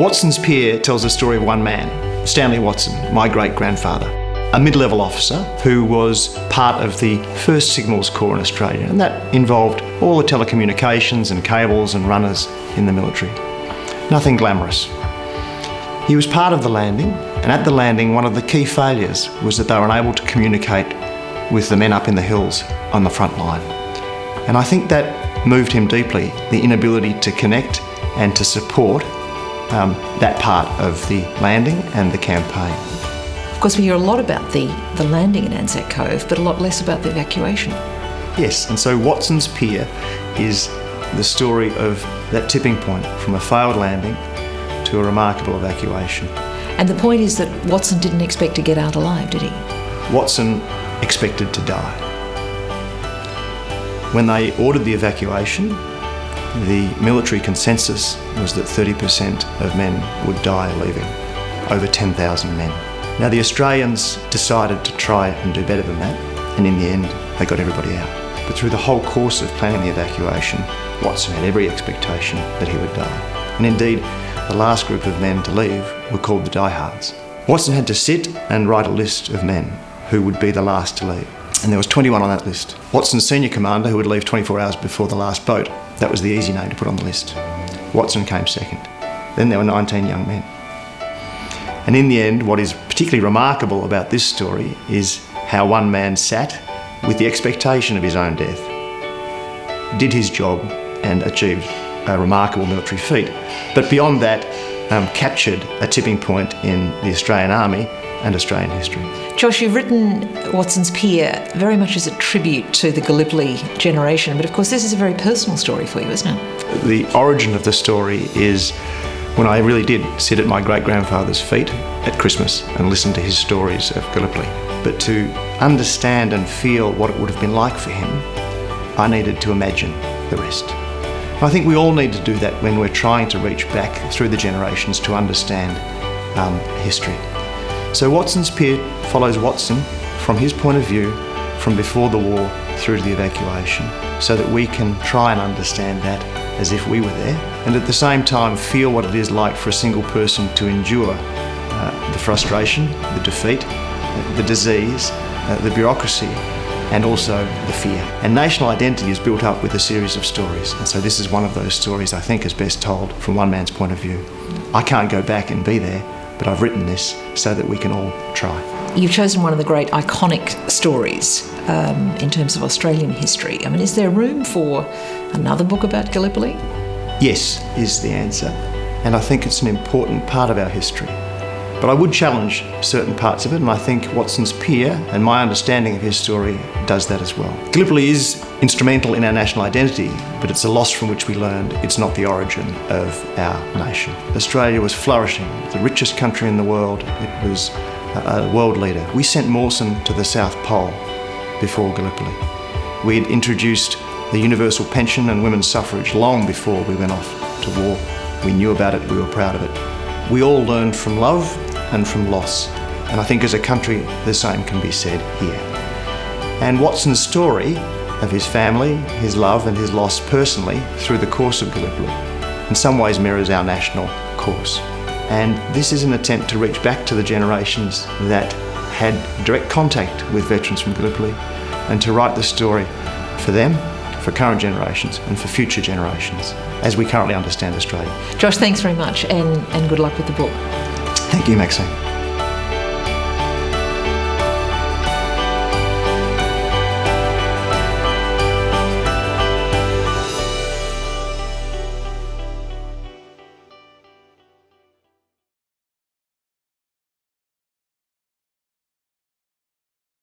Watsons Pier tells the story of one man, Stanley Watson, my great-grandfather, a mid-level officer who was part of the first Signals Corps in Australia, and that involved all the telecommunications and cables and runners in the military. Nothing glamorous. He was part of the landing, and at the landing one of the key failures was that they were unable to communicate with the men up in the hills on the front line. And I think that moved him deeply, the inability to connect and to support that part of the landing and the campaign. Of course, we hear a lot about the landing in ANZAC Cove, but a lot less about the evacuation. Yes, and so Watsons Pier is the story of that tipping point from a failed landing to a remarkable evacuation. And the point is that Watson didn't expect to get out alive, did he? Watson expected to die. When they ordered the evacuation, the military consensus was that 30% of men would die leaving, over 10,000 men. Now the Australians decided to try and do better than that, and in the end they got everybody out. But through the whole course of planning the evacuation, Watson had every expectation that he would die. And indeed, the last group of men to leave were called the diehards. Watson had to sit and write a list of men who would be the last to leave. And there was 21 on that list. Watson's senior commander, who would leave 24 hours before the last boat, that was the easy name to put on the list. Watson came second. Then there were 19 young men. And in the end, what is particularly remarkable about this story is how one man sat with the expectation of his own death, did his job and achieved a remarkable military feat. But beyond that, captured a tipping point in the Australian Army and Australian history. Josh, you've written Watsons Pier very much as a tribute to the Gallipoli generation, but of course this is a very personal story for you, isn't it? The origin of the story is when I really did sit at my great-grandfather's feet at Christmas and listen to his stories of Gallipoli. But to understand and feel what it would have been like for him, I needed to imagine the rest. I think we all need to do that when we're trying to reach back through the generations to understand history. So Watsons Pier follows Watson from his point of view, from before the war through to the evacuation, so that we can try and understand that as if we were there, and at the same time feel what it is like for a single person to endure the frustration, the defeat, the disease, the bureaucracy, and also the fear. And national identity is built up with a series of stories, and so this is one of those stories I think is best told from one man's point of view. I can't go back and be there, but I've written this so that we can all try. You've chosen one of the great iconic stories in terms of Australian history. I mean, is there room for another book about Gallipoli? Yes, is the answer, and I think it's an important part of our history. But I would challenge certain parts of it, and I think Watsons Pier and my understanding of his story does that as well. Gallipoli is instrumental in our national identity, but it's a loss from which we learned it's not the origin of our nation. Australia was flourishing, the richest country in the world. It was a world leader. We sent Mawson to the South Pole before Gallipoli. We had introduced the universal pension and women's suffrage long before we went off to war. We knew about it, we were proud of it. We all learned from love and from loss, and I think as a country the same can be said here. And Watson's story of his family, his love and his loss personally through the course of Gallipoli in some ways mirrors our national course. And this is an attempt to reach back to the generations that had direct contact with veterans from Gallipoli and to write the story for them, for current generations and for future generations as we currently understand Australia. Josh, thanks very much and good luck with the book. Thank you, Maxine.